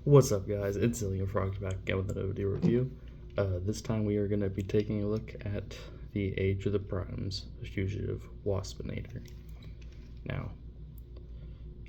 What's up, guys? It's Zillion Frogs back again with an OD review. This time we are going to be taking a look at the Age of the Primes Fugitive Waspinator. Now,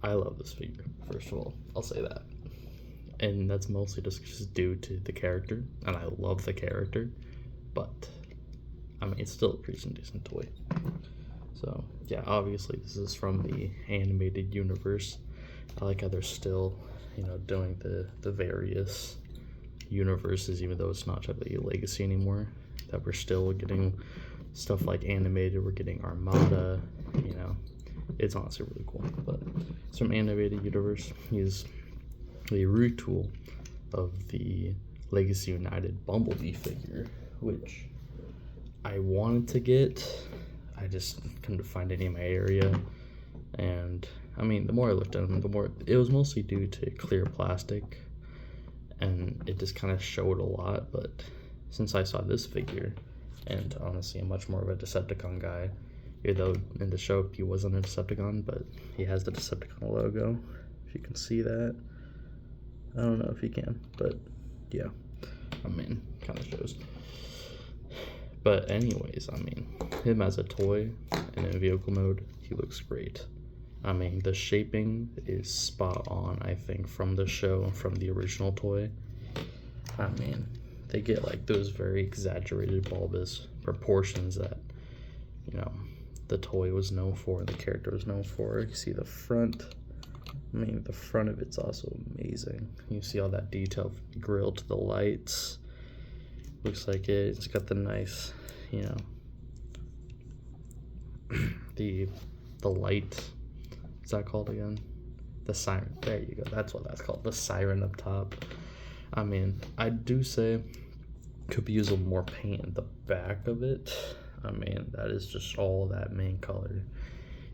I love this figure, first of all, I'll say that. And that's mostly just due to the character, and I love the character, but, I mean, it's still a pretty decent toy. So, yeah, obviously this is from the animated universe. I like how they're still, doing the various universes, even though it's not technically a legacy anymore, that we're still getting stuff like animated, we're getting Armada, it's honestly really cool. But it's from animated universe. He's the retool of the Legacy United Bumblebee figure, which I wanted to get. I just couldn't find any in my area, and I mean, the more I looked at them, the more it was mostly due to clear plastic, and it just kind of showed a lot. But since I saw this figure, and honestly, I'm much more of a Decepticon guy, even though in the show he wasn't a Decepticon, but he has the Decepticon logo. If you can see that, I don't know if you can, but yeah, I mean, kind of shows. But anyways, I mean, him as a toy and in vehicle mode, he looks great. I mean, the shaping is spot on, I think, from the show, from the original toy. I mean, they get like those very exaggerated bulbous proportions that, the toy was known for and the character was known for. You see the front. I mean, the front of it's also amazing. You see all that detail from the grill to the lights. Looks like it's got the nice, the light. What's that called again? The siren. There you go. That's what that's called. The siren up top. I mean, I do say could be used a little more paint in the back of it. I mean, that is just all that main color.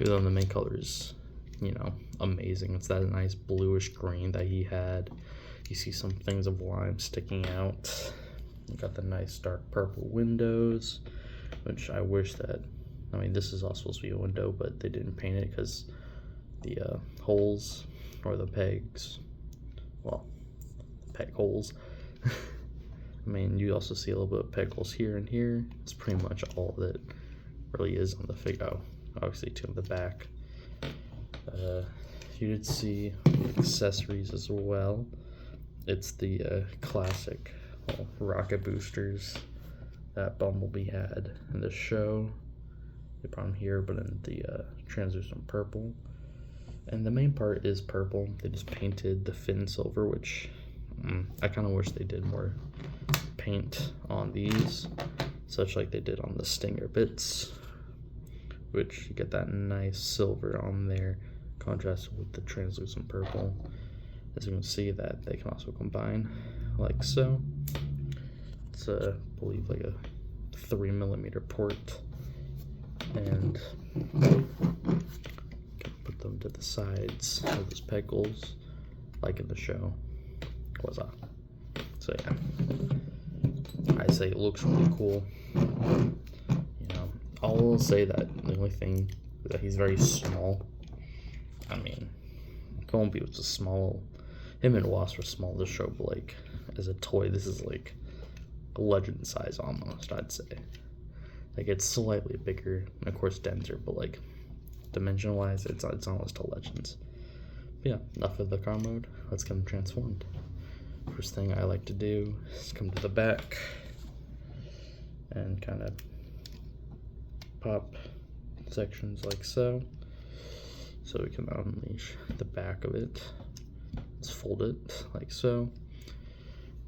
Even though the main color is, amazing. It's that nice bluish green that he had. You see some things of lime sticking out. You got the nice dark purple windows, which I wish that, I mean, this is also supposed to be a window, but they didn't paint it because the holes, or the pegs, well, peg holes. I mean, you also see a little bit of peg holes here and here. It's pretty much all that really is on the figure. Oh, obviously two on the back. You did see accessories as well. It's the classic rocket boosters that Bumblebee had in the show. They brought them here, but in the translucent purple. And the main part is purple. They just painted the fin silver, which I kind of wish they did more paint on these, such like they did on the Stinger bits, which you get that nice silver on there, contrasted with the translucent purple. As you can see, that they can also combine like so. It's I believe like a 3mm port, and put them to the sides of those pegholes like in the show. What's up? So yeah, I say it looks really cool. I will say that the only thing is that he's very small. I mean, Bumblebee was a small, him and Wasp were small in the show, but like as a toy, this is like a legend size almost, I'd say. Like, it's slightly bigger, and of course denser, but like dimension wise, it's almost a Legends. But yeah, enough of the car mode. Let's get them transformed. First thing I like to do is come to the back and kind of pop sections like so, so we can unleash the back of it. Let's fold it like so.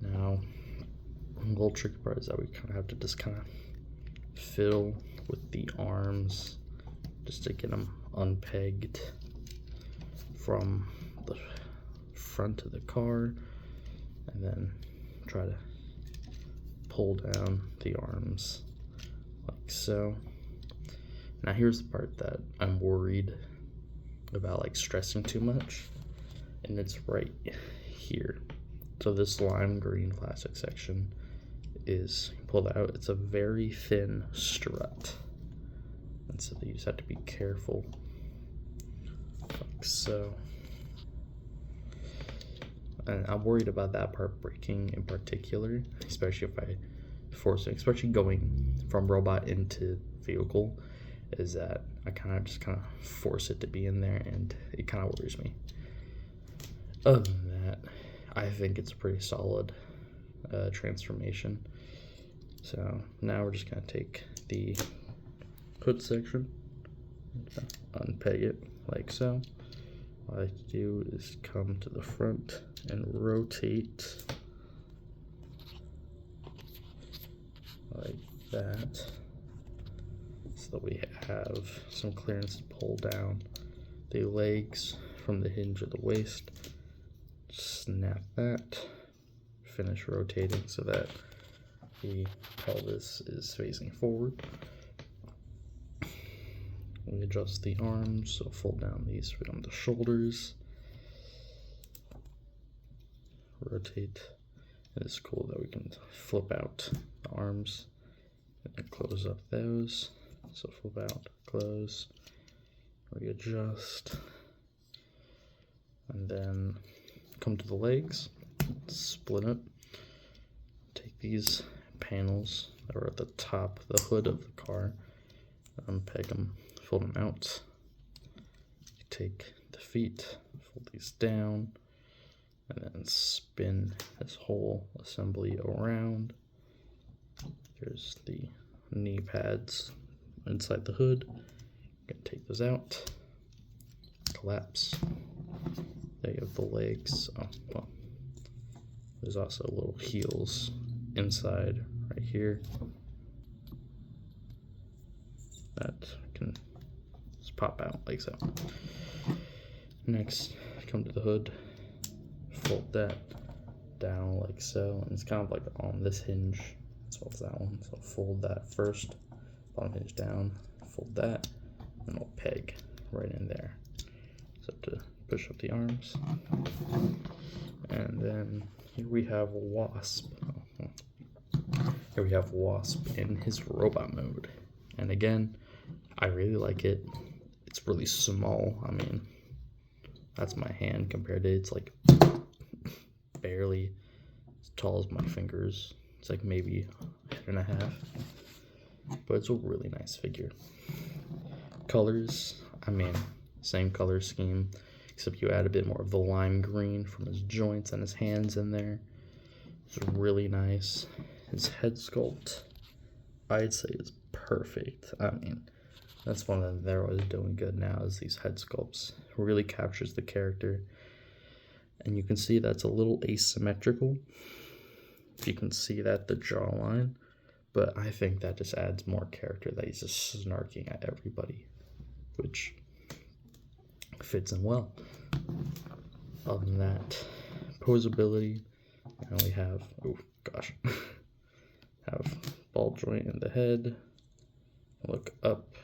Now, a little tricky part is that we kind of have to just kind of fiddle with the arms just to get them unpegged from the front of the car, and then try to pull down the arms like so. Now here's the part that I'm worried about, like stressing too much, and it's right here. So this lime green plastic section is pulled out. It's a very thin strut, and so you just have to be careful like so. and I'm worried about that part breaking in particular, especially if I force it, especially going from robot into vehicle, is that I kind of force it to be in there, and it kind of worries me. Other than that, I think it's a pretty solid transformation. So now we're just gonna take the hood section, unpeg it like so. What I like to do is come to the front and rotate like that, so that we have some clearance to pull down the legs from the hinge of the waist. Snap that, finish rotating so that the pelvis is facing forward. We adjust the arms, so fold down these on the shoulders. Rotate. And it's cool that we can flip out the arms and then close up those. So flip out, close, readjust, and then come to the legs, split it. Take these panels that are at the top of the hood of the car, unpeg them, fold them out. You take the feet, fold these down, and then spin this whole assembly around. There's the knee pads inside the hood. I'm gonna take those out, collapse. There you have the legs. Oh, well, there's also little heels inside right here that can just pop out like so. Next, come to the hood, fold that down like so, and it's kind of like on this hinge as well as that one. So fold that first, bottom hinge down, fold that, and we'll peg right in there. So to push up the arms, and then here we have Wasp. Here we have Wasp in his robot mode, and again, I really like it. It's really small. I mean, that's my hand compared to it's like barely as tall as my fingers. It's like maybe a head and a half, but it's a really nice figure. Colors, I mean, same color scheme, except you add a bit more of the lime green from his joints and his hands in there. It's really nice. His head sculpt, I'd say, is perfect. I mean, that's one of they're always doing good now, is these head sculpts. It really captures the character. And you can see that's a little asymmetrical. You can see that, the jawline. But I think that just adds more character, that he's just snarking at everybody, which fits in well. Other than that, posability, and we have, oh gosh, have ball joint in the head, look up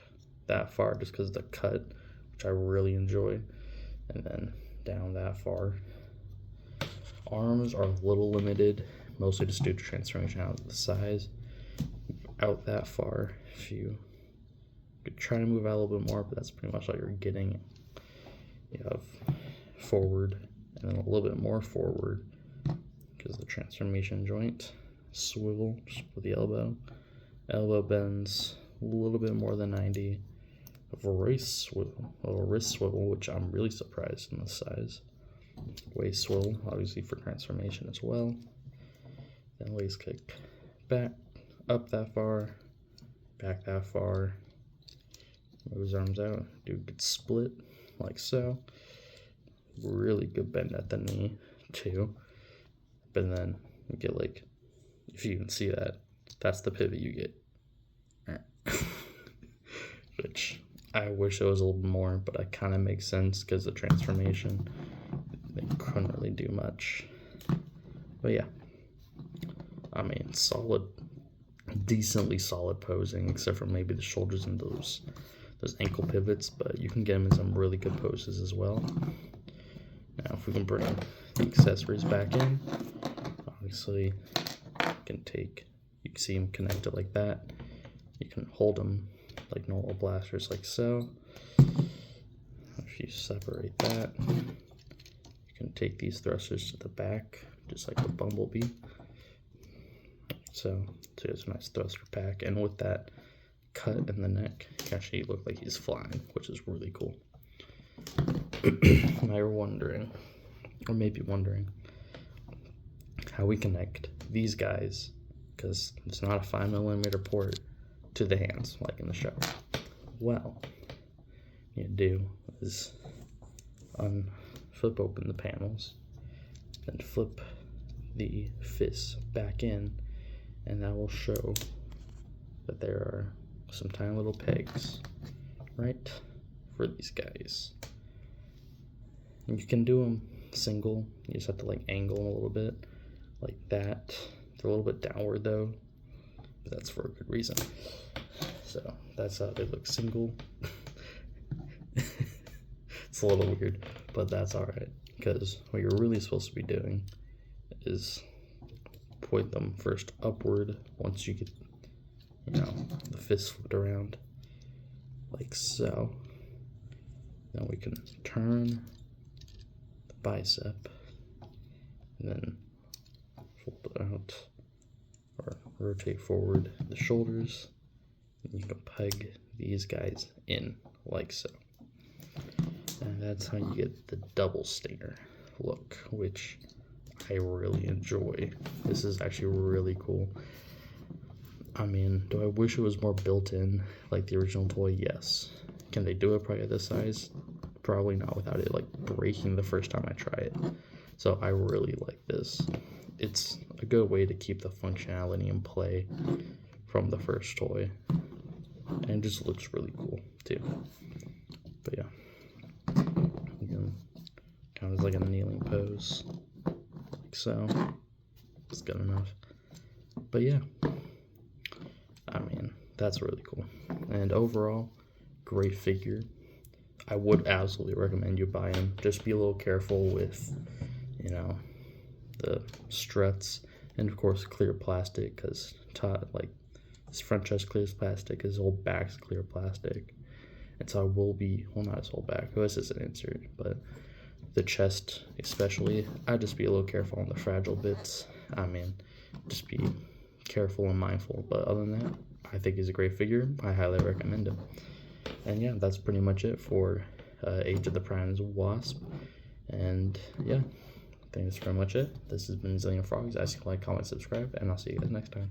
that far just because of the cut, which I really enjoy, and then down that far. Arms are a little limited, mostly just due to transformation out of the size. Out that far, if you could try to move out a little bit more, but that's pretty much all you're getting. You have forward, and then a little bit more forward because of the transformation joint. Swivel just for the elbow. Elbow bends a little bit more than 90. A wrist swivel, which I'm really surprised in the size. Waist swivel, obviously for transformation as well. Then waist kick back, up that far, back that far. Move his arms out, do a good split like so. Really good bend at the knee too. But then you get, like, if you can see that, that's the pivot you get. Which I wish it was a little more, but it kind of makes sense because the transformation, they couldn't really do much. But yeah, I mean, solid, decently solid posing, except for maybe the shoulders and those ankle pivots, but you can get them in some really good poses as well. Now, if we can bring the accessories back in, obviously, you can see them connected like that. You can hold them like normal blasters, like so. If you separate that, you can take these thrusters to the back, just like the Bumblebee. So there's a nice thruster pack, and with that cut in the neck, it can actually look like he's flying, which is really cool. Now you're wondering, or maybe wondering, how we connect these guys, because it's not a 5mm port, to the hands, like in the show. Well, what you do is flip open the panels, then flip the fists back in, and that will show that there are some tiny little pegs right for these guys. And you can do them single, you just have to like angle them a little bit like that. They're a little bit downward though, but that's for a good reason. So that's how they look single. It's a little weird, but that's alright, because what you're really supposed to be doing is point them first upward once you get, you know, the fist flipped around, like so. Then we can turn the bicep, and then fold it out, or rotate forward the shoulders, and you can peg these guys in, like so. And that's how you get the double stinger look, which I really enjoy. This is actually really cool. I mean, do I wish it was more built in like the original toy? Yes. Can they do it probably at this size? Probably not, without it like breaking the first time I try it. So I really like this. It's a good way to keep the functionality in play from the first toy, and it just looks really cool too. But yeah, you can kind of like a kneeling pose, like so. It's good enough. But yeah, I mean, that's really cool. And overall, great figure. I would absolutely recommend you buy him. Just be a little careful with, you know, the struts, and of course clear plastic, because like his front chest clear plastic, his whole back's clear plastic. And so I will be, well, not his whole back, this is an insert, but the chest especially, I'd just be a little careful on the fragile bits. I mean, just be careful and mindful. But other than that, I think he's a great figure. I highly recommend him. And yeah, that's pretty much it for Age of the Primes Wasp. And yeah, I think that's pretty much it. This has been Zillion Frogs. Like, comment, subscribe, and I'll see you guys next time.